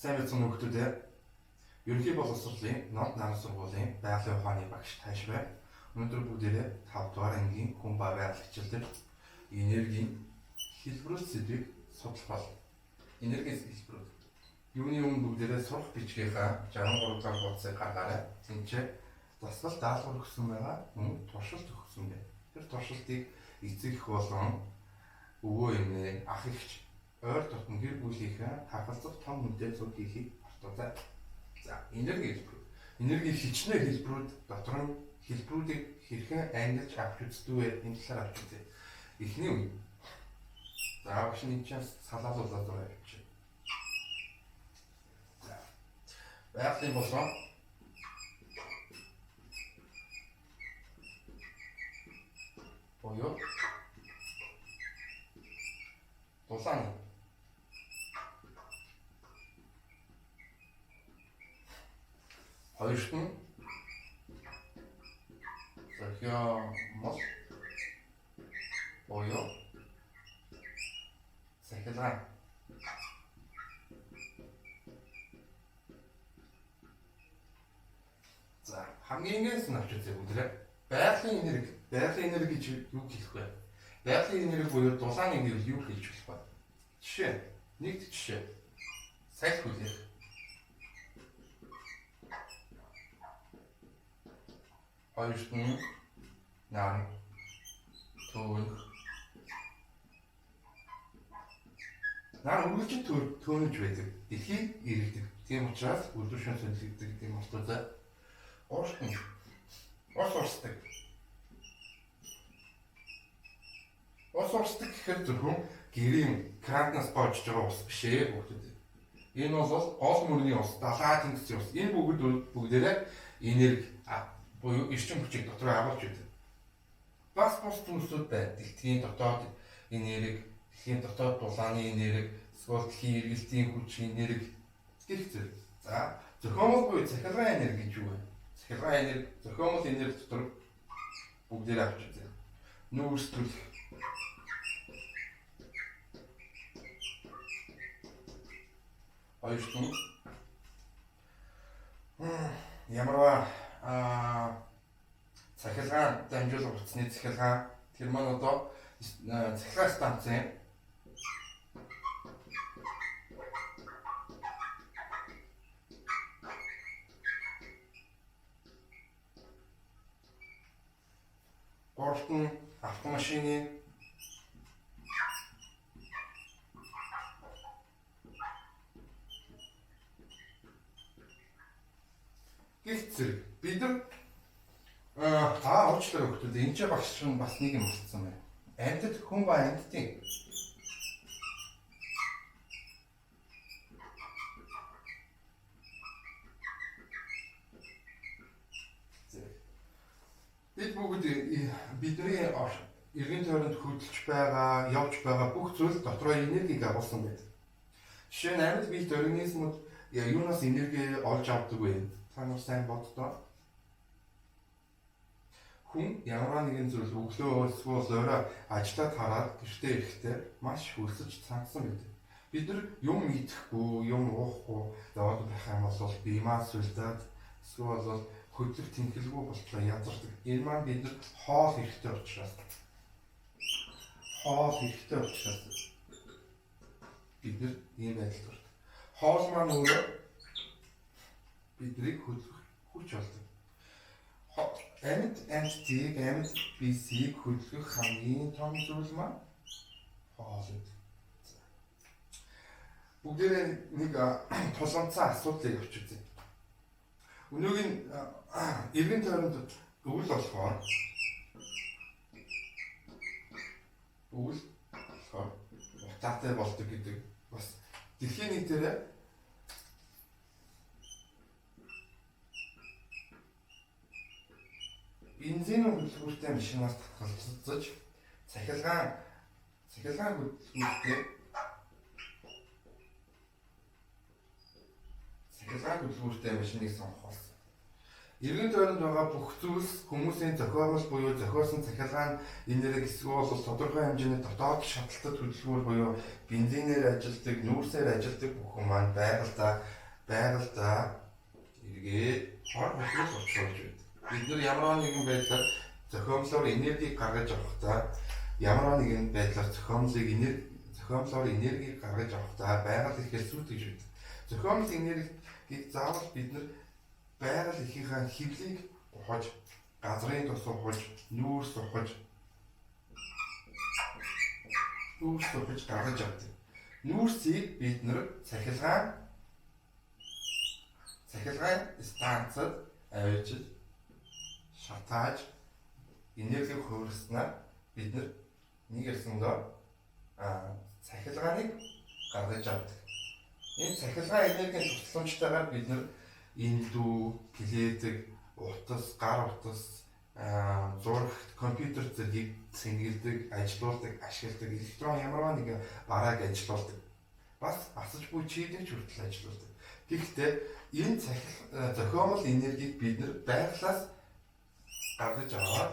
Сайн байцгаана хүүхдүүдээ. Ерөнхий боловсролын Нод намын сургуулийн байгалийн ухааны багш Тайш бай. Өнөөдөр бүгдээрээ 5 дугаар ангийн хүн ба байгаль хичээлээр энергийн хэлбэрүүд сэдвийг судлах болно. Энергийн хэлбэрүүд. Юуны өмнө бүгдээрээ сурах бичгийнхаа 63 дахь хуудсыг гаргаарай. Тинчээ засвал даалгавар өгсөн байгаа. Мөн туршилт өгсөн байна. Тэр туршилтыг эцэг эх болон өвөө эмээ, ах эгч ойр дотн гэр бүлийнхээ хавхалцах том мэдээ зүг хийхийг мартаоцай. За, энерги хэлбэрүүд. Энерги хичнээн хэлбэрүүд дотор нь хэлбэрүүдийг хэрхэн ангилж авч үздэг вэ? Энэ талаар авч үзье. Эхний үе. За, багшны чинь салаалуулаад байгаа юм чи. За. Байгалийн болон боёо дулаан хоёрт нь захиамол боёо захилгаан. За, хамгийн энгээс нь авч үзье бүгдээ. Байгалийн энерги гэж юу хэлэх вэ? Байгалийн энерги буюу дулаан энерги юу хэлж болох вэ? Жишээ. Нэгд жишээ. Салхи хүлээх. Хоёрт нь нар төөнх. Нар үргэлжлэн төөнөж байдаг. Дэлхийг иргэдэг. Тийм учраас үрдүшэн сонирхдаг гэдэг юм болтой. Уурт нь ус урсдаг. Ус урсдаг гэхээр зөвхөн гэрийн кранаас боожж байгаа ус биш ээ бүгд. Энэ бол гол мөрний ус, далайн тэнгисийн ус. Энэ бүгдээрээ энерги буюу эрчим хүчийг дотор агуулж байдаг. Бас бус зүйлсүүд байна. Дэлхийн дотоод энерги, дэлхийн дотоод дулааны энерги, эсвэл дэлхийн эргэлтийн хүч энерги гэх зэрэг. За, зохиомол буюу захиргаан энерги гэж юу вэ? Захиргаан энерги, зохиомол энерги дотор бүгдээрээ авч үзье. Нүүрсдүүлэх. Хоёрт нь ямарваа захиргаан дамжуулах утасны захиргаан тэр маань одоо захиргаан станцын гурвт нь автомашины гэх зэрэг. Бид нар уучлаарай хүүхдүүд, энэ ч багш нь бас нэг юм болцсон байна. Амьтад хүн ба амьтдын бид бүгд бидний эргэн тойронд хөдөлж байгаа, явж байгаа бүх зүйл дотроо энергийг агуулсан байдаг. Жишээ нь амьд биет организмууд юунаас энерги олж авдаг вэ? Та нар сайн боддоо. Хүн ямар нэгэн зүйл өглөө эсвэл орой ажиллаад хараад гэртээ ирэхдээ маш хөлсөж цангасан байдаг. Бид нар юм идэхгүй, юм уухгүй яваад байх юм бол биемээ сүлдээд эсвэл хөдлөх тэнхэлгүй болтлоо язардаг. Энэ маань бид нар хоол хэрэгтэй учраас бид нар ийм байдалд ордог. Хоол маань өөрөө биднийг хөдлөх хүч болдог. Амьд биесийг хөдлөх хамгийн том зүйл маань хоол гэдэг. Бүгдээрээ нэг тулгамцсан асуудлыг авч үзье. Өнөөгийн эргэн тойронд өвөл болохоор утаатай болдог гэдэг бас дэлхийн нийтээр бензин хөдөлгүүртэй машинаас татгалзаж захиргаан хөдөлгүүртэй машиныг сонгох болсон. Иргэн тойронд байгаа бүх зүйлс хүмүүсийн зохиомжтой буюу зохиосон цахилгаан энерги эсвэл тодорхой хэмжээний дотоод шатлалтад хөдөлгүүр буюу бензинээр ажилтдаг, нүүрсээр ажилтдаг бүхэн маань байгальдаа эргээд хор хөдлөж орчуулж байдаг. Бид нар ямар нэгэн байдлаар зохиомжлоор энергийг гаргаж авахдаа ямар нэгэн байдлаар зохиомжлоор энергийг гаргаж авахдаа байгаль ихээр сүйтгэж байдаг. Зохиомжтой энергийг заавал бид нар байгаль ихийнхээ хэвлийг ухаж, газрын тус ухаж, нүүрс ухаж гаргаж авдаг. Нүүрсийг бид нар цахилгаан станцад авчиж шатааж энерги хувирснаар бид нар нэг ярьсандоо цахилгааныг гаргаж авдаг. Энэ цахилгаан энергийн тусламжтайгаар бид нар индүү, плетэг, утас, гар утас, зураг, компьютер зэргийг цэнгэлдэг, ажилуулдаг, ашигладаг, электрон ямар нэгэн барааг ажилуулдаг. Бас асаж буй чийдэж хүртэл ажилуулдаг. Гэхдээ энэ зохиомол энергийг бид нар байгалаас гаргаж аваад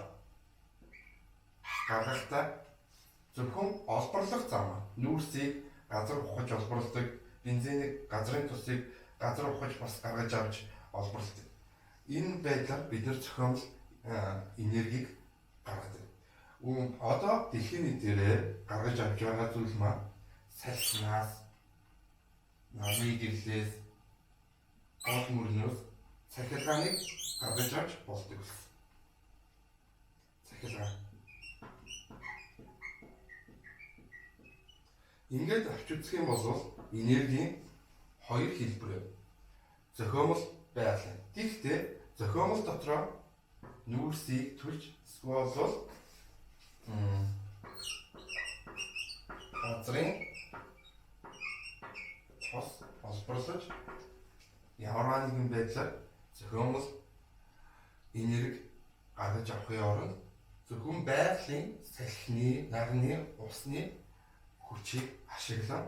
гаргахдаа зөвхөн олборлох зам, нүүрсийг газар ухаж олборладаг, бензинийг газрын тусыг газар ухаж бас гаргаж авч олборлдог. Энэ байдлаар бид нар зохиомл энергийг гаргадаг. Одоо дэлхийн нийтээрээ гаргаж авч байгаа зүйл маань салхинаас, намын гэрлээс, гол мөрнөөс цахилгааныг гаргаж авч болдог гэсэн. Цахилгаан. Ингээд авч үзэх юм бол энергийн хоёр хэлбэр зохиомл байлаа. Гэхдээ зохиомл дотроо нүүрсийг төлж эсвэл газрын тос олборлож ямар нэгэн байдлаар зохиомл энерги гаргаж авахын оронд зөвхөн байгалийн салхины, нарны, усны хүчийг ашиглан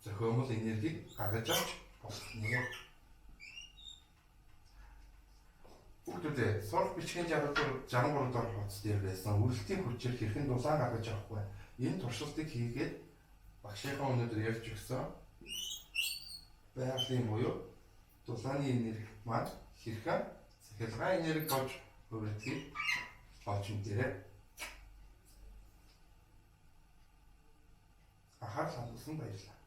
зохиомл энергийг гаргаж авч болно. Хүүхдүүдээ сурах бичгийн 63 дахь хуудас дээр байсан үрэлтийн хүчээр хэрхэн дулаан гаргаж авах вэ? Энэ туршилтыг хийгээд багшийнхаа өнөөдөр ярьж өгсөн байгалийн буюу дулааны энерги маань хэрхэн цахилгаан энерги болж хувирдгийг олж мэдээрэй. Анхаарал хандуулсан баярлалаа.